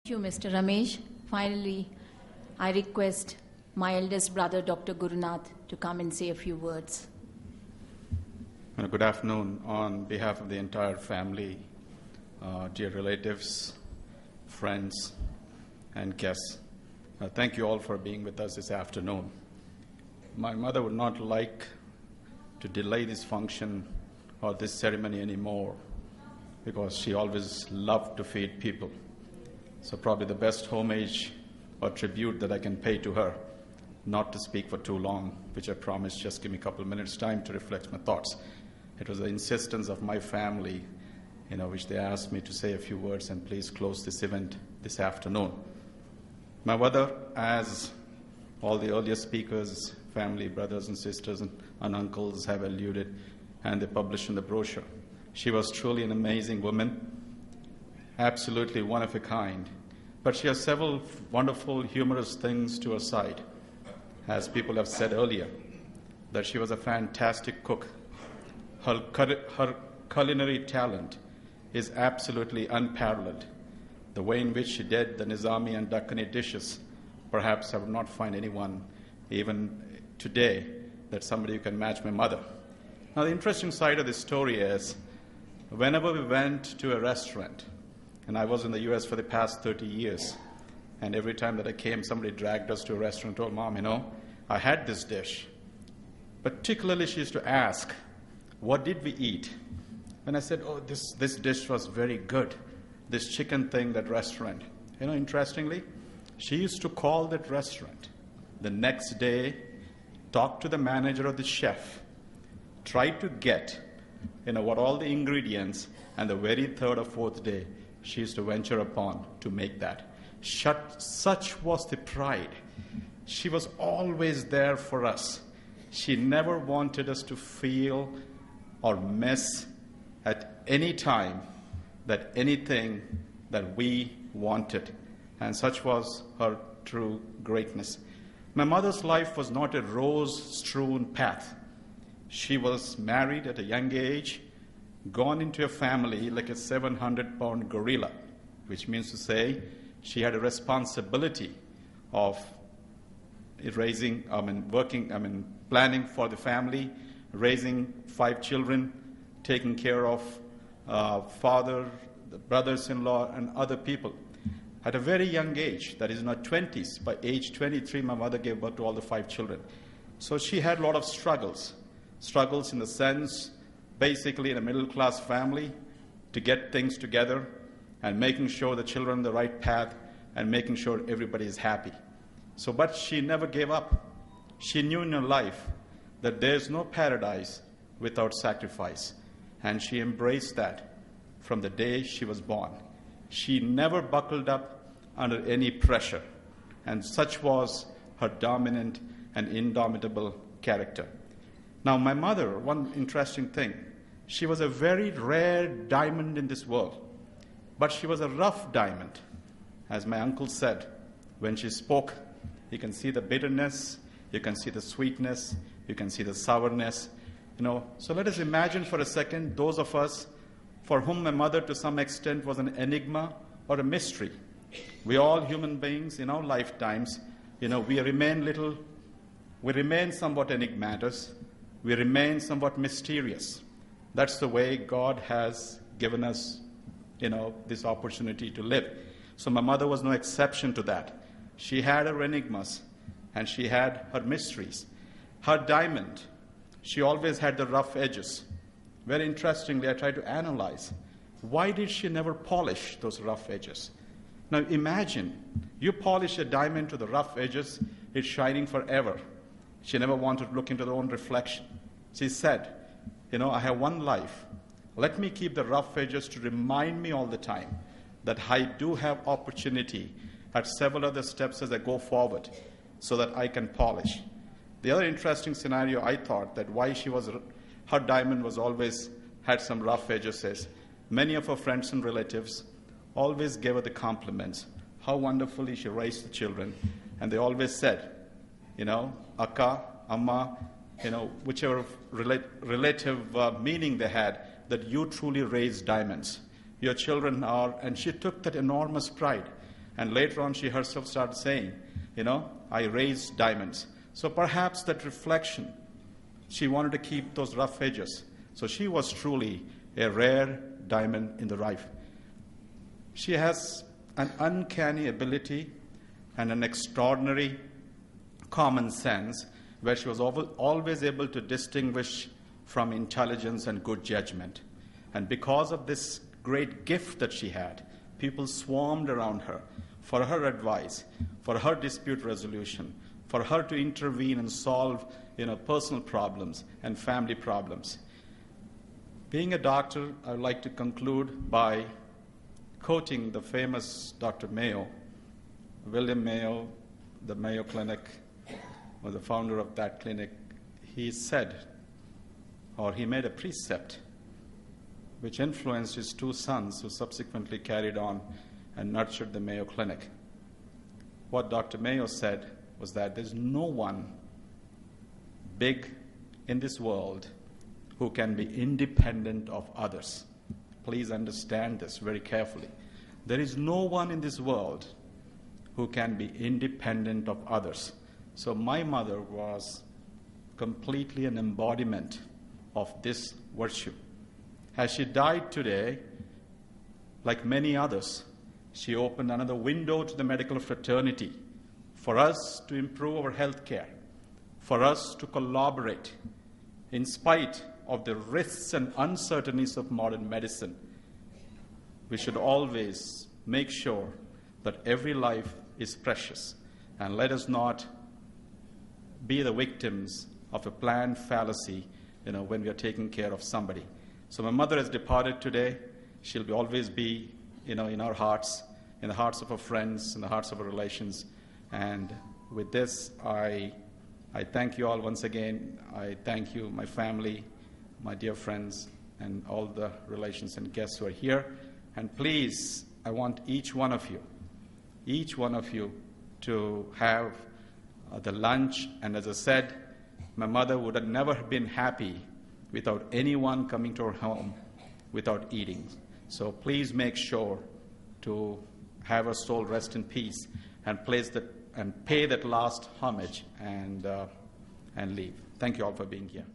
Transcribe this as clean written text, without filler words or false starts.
Thank you, Mr. Ramesh. Finally, I request my eldest brother, Dr. Gurunath, to come and say a few words. Good afternoon. On behalf of the entire family, dear relatives, friends, and guests, thank you all for being with us this afternoon. My mother would not like to delay this function or this ceremony anymore because she always loved to feed people. So probably the best homage or tribute that I can pay to her, not to speak for too long, which I promised, just give me a couple of minutes time to reflect my thoughts. It was the insistence of my family, which they asked me to say a few words and please close this event this afternoon. My mother, as all the earlier speakers, family, brothers and sisters and uncles have alluded, and they published in the brochure, she was truly an amazing woman, absolutely one of a kind. But she has several wonderful, humorous things to her side. As people have said earlier, that she was a fantastic cook. Her culinary talent is absolutely unparalleled. The way in which she did the Nizami and Dakkani dishes, perhaps I would not find anyone, even today, that somebody who can match my mother. Now, the interesting side of this story is, whenever we went to a restaurant, and I was in the U.S. for the past 30 years, and every time that I came, somebody dragged us to a restaurant and told, Mom, I had this dish. Particularly, she used to ask, what did we eat? And I said, this dish was very good, this chicken thing, that restaurant. Interestingly, she used to call that restaurant the next day, talk to the manager or the chef, try to get what all the ingredients, and the very third or fourth day, she used to venture upon to make that. Such was the pride. She was always there for us. She never wanted us to feel or miss at any time that anything that we wanted. And such was her true greatness. My mother's life was not a rose-strewn path. She was married at a young age, gone into a family like a 700-pound gorilla, which means to say she had a responsibility of planning for the family, raising 5 children, taking care of father, the brothers-in-law, and other people. At a very young age, that is in her 20s, by age 23, my mother gave birth to all the 5 children. So she had a lot of struggles in the sense, basically in a middle-class family, to get things together and making sure the children are on the right path and making sure everybody is happy. But she never gave up. She knew in her life that there's no paradise without sacrifice. And she embraced that from the day she was born. She never buckled up under any pressure. And such was her dominant and indomitable character. Now, my mother, one interesting thing, she was a very rare diamond in this world. But she was a rough diamond. As my uncle said, when she spoke, you can see the bitterness, you can see the sweetness, you can see the sourness. So let us imagine for a second those of us for whom my mother to some extent was an enigma or a mystery. We all human beings in our lifetimes, we remain somewhat enigmatous, we remain somewhat mysterious. That's the way God has given us, this opportunity to live. So my mother was no exception to that. She had her enigmas and she had her mysteries. Her diamond, she always had the rough edges. Very interestingly, I tried to analyze, why did she never polish those rough edges? Now imagine, you polish a diamond to the rough edges, it's shining forever. She never wanted to look into her own reflection. She said, I have one life. Let me keep the rough edges to remind me all the time that I do have opportunity at several other steps as I go forward so that I can polish. The other interesting scenario I thought that why her diamond was always had some rough edges is many of her friends and relatives always gave her the compliments, how wonderfully she raised the children. And they always said, Akka, Amma, whichever relative meaning they had, that you truly raised diamonds. Your children are, and she took that enormous pride. And later on, she herself started saying, I raised diamonds. So perhaps that reflection, she wanted to keep those rough edges. So she was truly a rare diamond in the rough. She has an uncanny ability and an extraordinary common sense where she was always able to distinguish from intelligence and good judgment. And because of this great gift that she had, people swarmed around her for her advice, for her dispute resolution, for her to intervene and solve personal problems and family problems. Being a doctor, I would like to conclude by quoting the famous Dr. Mayo, William Mayo, the Mayo Clinic, or the founder of that clinic. He said, or he made a precept which influenced his two sons, who subsequently carried on and nurtured the Mayo Clinic. What Dr. Mayo said was that there's no one big in this world who can be independent of others. Please understand this very carefully. There is no one in this world who can be independent of others. So my mother was completely an embodiment of this virtue. As she died today, like many others, she opened another window to the medical fraternity for us to improve our health care, for us to collaborate in spite of the risks and uncertainties of modern medicine. We should always make sure that every life is precious, and let us not be the victims of a planned fallacy when we are taking care of somebody. So my mother has departed today. She'll always be in our hearts, in the hearts of our friends, in the hearts of our relations. And with this, I thank you all once again. I thank you, my family, my dear friends, and all the relations and guests who are here. And please, I want each one of you to have the lunch. And as I said, my mother would have never been happy without anyone coming to her home without eating. So please make sure to have her soul rest in peace and pay that last homage and leave. Thank you all for being here.